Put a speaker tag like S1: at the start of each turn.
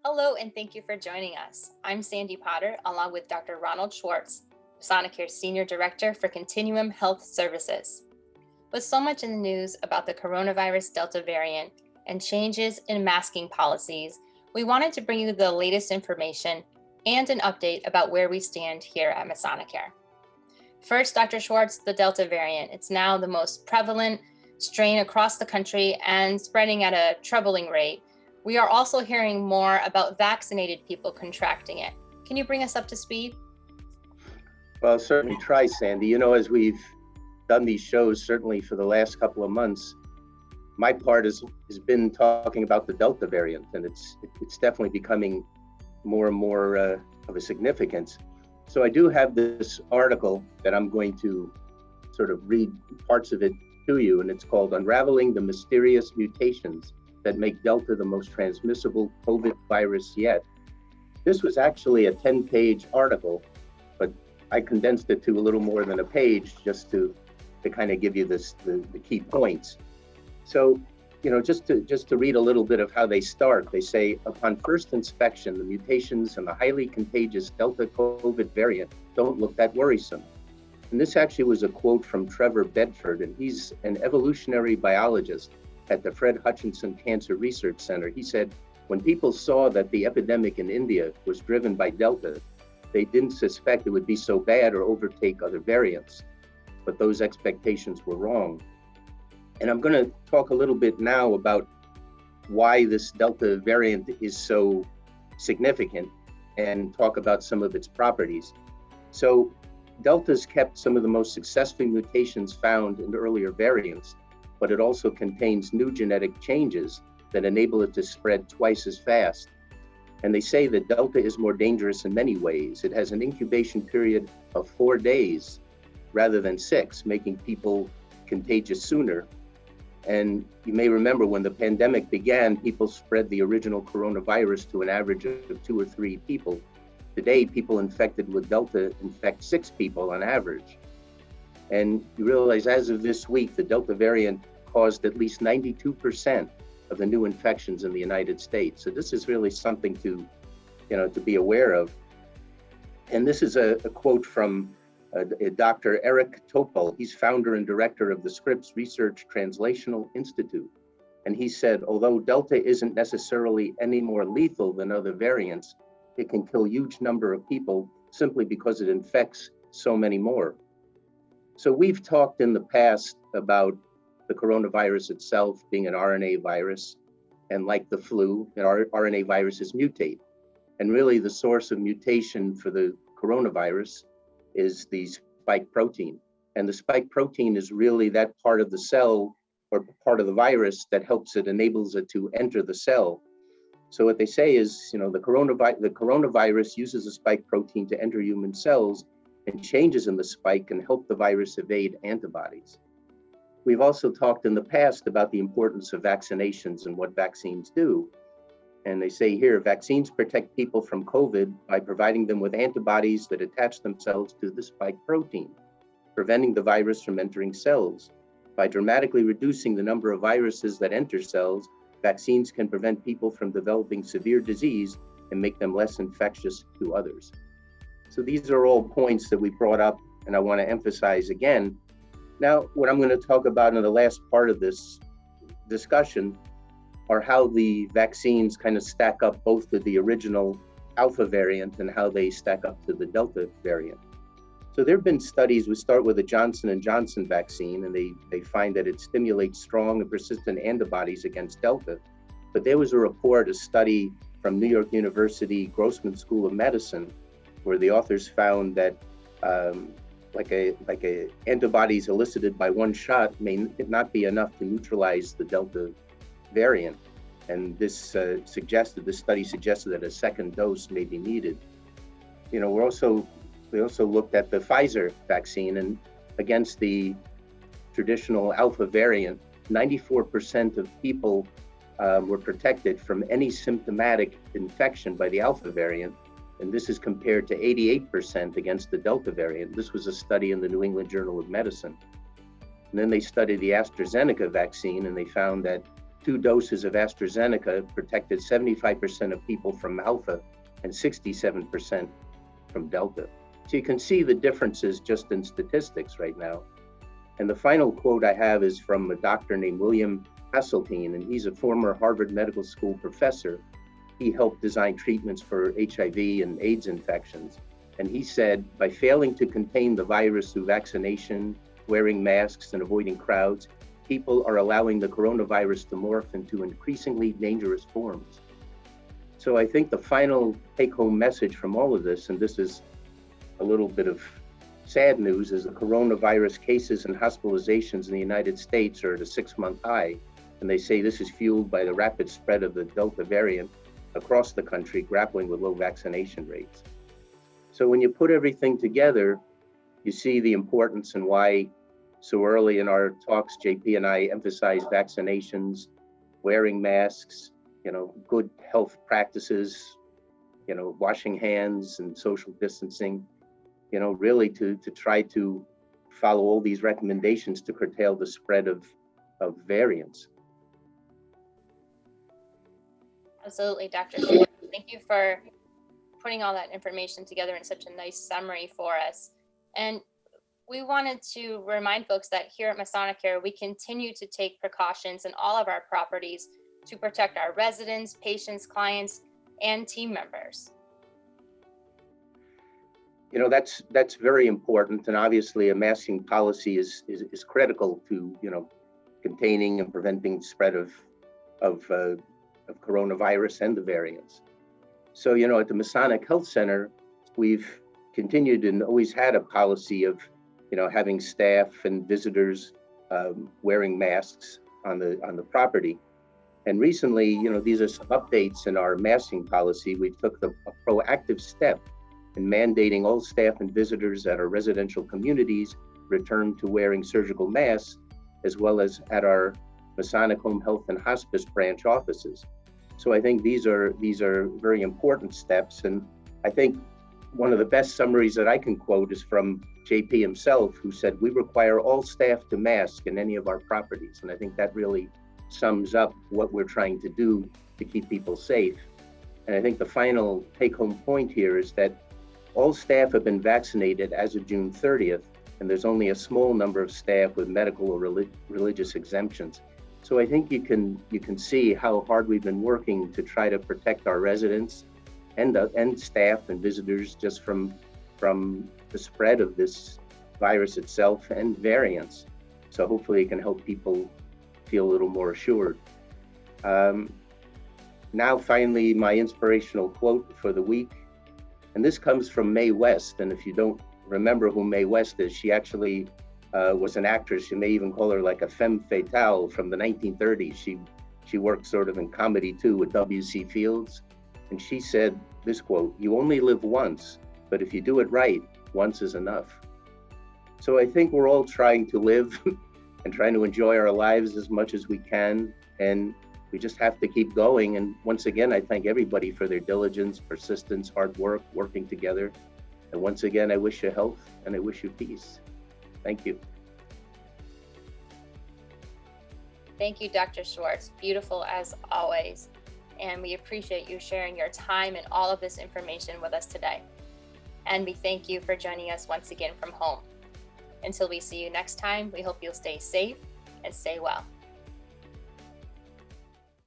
S1: Hello, and thank you for joining us. I'm Sandy Potter, along with Dr. Ronald Schwartz, Masonicare Senior Director for Continuum Health Services. With so much in the news about the coronavirus Delta variant and changes in masking policies, we wanted to bring you the latest information and an update about where we stand here at Masonicare. First, Dr. Schwartz, the Delta variant. It's now the most prevalent strain across the country and spreading at a troubling rate. We are also hearing more about vaccinated people contracting it. Can you bring us up to speed?
S2: Well, certainly try, Sandy. As we've done these shows, certainly for the last couple of months, my part has been talking about the Delta variant, and it's definitely becoming more and more of a significance. So I do have this article that I'm going to sort of read parts of it to you, and it's called Unraveling the Mysterious Mutations that Make Delta the Most Transmissible COVID Virus Yet. This was actually a 10-page article, but I condensed it to a little more than a page just to kind of give you the key points. So, just to read a little bit of how they start, they say, upon first inspection, the mutations in the highly contagious Delta COVID variant don't look that worrisome. And this actually was a quote from Trevor Bedford, and he's an evolutionary biologist at the Fred Hutchinson Cancer Research Center. He said, when people saw that the epidemic in India was driven by Delta, they didn't suspect it would be so bad or overtake other variants, but those expectations were wrong. And I'm going to talk a little bit now about why this Delta variant is so significant and talk about some of its properties. So Delta's kept some of the most successful mutations found in earlier variants, but it also contains new genetic changes that enable it to spread twice as fast. And they say that Delta is more dangerous in many ways. It has an incubation period of 4 days rather than 6, making people contagious sooner. And you may remember when the pandemic began, people spread the original coronavirus to an average of 2 or 3 people. Today, people infected with Delta infect 6 people on average. And you realize as of this week, the Delta variant caused at least 92% of the new infections in the United States. So this is really something to be aware of. And this is a quote from Dr. Eric Topol. He's founder and director of the Scripps Research Translational Institute. And he said, although Delta isn't necessarily any more lethal than other variants, it can kill a huge number of people simply because it infects so many more. So we've talked in the past about the coronavirus itself being an RNA virus, and like the flu, RNA viruses mutate. And really the source of mutation for the coronavirus is the spike protein. And the spike protein is really that part of the cell or part of the virus that enables it to enter the cell. So what they say is, the coronavirus uses a spike protein to enter human cells, and changes in the spike can help the virus evade antibodies. We've also talked in the past about the importance of vaccinations and what vaccines do. And they say here, vaccines protect people from COVID by providing them with antibodies that attach themselves to the spike protein, preventing the virus from entering cells. By dramatically reducing the number of viruses that enter cells, vaccines can prevent people from developing severe disease and make them less infectious to others. So these are all points that we brought up, and I want to emphasize again. Now, what I'm going to talk about in the last part of this discussion are how the vaccines kind of stack up both to the original Alpha variant and how they stack up to the Delta variant. So there have been studies. We start with the Johnson & Johnson vaccine, and they find that it stimulates strong and persistent antibodies against Delta. But there was a study from New York University Grossman School of Medicine, where the authors found that antibodies elicited by one shot may not be enough to neutralize the Delta variant. And this study suggested that a second dose may be needed. We also looked at the Pfizer vaccine, and against the traditional Alpha variant, 94% of people were protected from any symptomatic infection by the Alpha variant. And this is compared to 88% against the Delta variant. This was a study in the New England Journal of Medicine. And then they studied the AstraZeneca vaccine, and they found that 2 doses of AstraZeneca protected 75% of people from Alpha and 67% from Delta. So you can see the differences just in statistics right now. And the final quote I have is from a doctor named William Hasseltine, and he's a former Harvard Medical School professor. He helped design treatments for HIV and AIDS infections. And he said, by failing to contain the virus through vaccination, wearing masks, and avoiding crowds, people are allowing the coronavirus to morph into increasingly dangerous forms. So I think the final take-home message from all of this, and this is a little bit of sad news, is the coronavirus cases and hospitalizations in the United States are at a 6-month high. And they say this is fueled by the rapid spread of the Delta variant across the country, grappling with low vaccination rates. So when you put everything together, you see the importance and why so early in our talks, JP and I emphasize vaccinations, wearing masks, good health practices, washing hands and social distancing, really to try to follow all these recommendations to curtail the spread of variants.
S1: Absolutely, Dr. Schwartz. Thank you for putting all that information together in such a nice summary for us. And we wanted to remind folks that here at Masonicare, we continue to take precautions in all of our properties to protect our residents, patients, clients, and team members.
S2: That's very important, and obviously a masking policy is critical to containing and preventing spread of coronavirus and the variants. So at the Masonic Health Center, we've continued and always had a policy of having staff and visitors wearing masks on the property. And recently, these are some updates in our masking policy. We took a proactive step in mandating all staff and visitors at our residential communities return to wearing surgical masks, as well as at our Masonic Home Health and Hospice branch offices. So I think these are very important steps. And I think one of the best summaries that I can quote is from JP himself, who said, "We require all staff to mask in any of our properties." And I think that really sums up what we're trying to do to keep people safe. And I think the final take-home point here is that all staff have been vaccinated as of June 30th, and there's only a small number of staff with medical or religious exemptions. So I think you can see how hard we've been working to try to protect our residents and staff and visitors just from the spread of this virus itself and variants. So hopefully it can help people feel a little more assured. Now finally, my inspirational quote for the week, and this comes from Mae West. And if you don't remember who Mae West is, she actually was an actress. You may even call her like a femme fatale from the 1930s. She worked sort of in comedy too with W.C. Fields. And she said this quote, "You only live once, but if you do it right, once is enough." So I think we're all trying to live and trying to enjoy our lives as much as we can. And we just have to keep going. And once again, I thank everybody for their diligence, persistence, hard work, working together. And once again, I wish you health and I wish you peace. Thank you.
S1: Thank you, Dr. Schwartz. Beautiful as always. And we appreciate you sharing your time and all of this information with us today. And we thank you for joining us once again from home. Until we see you next time, we hope you'll stay safe and stay well.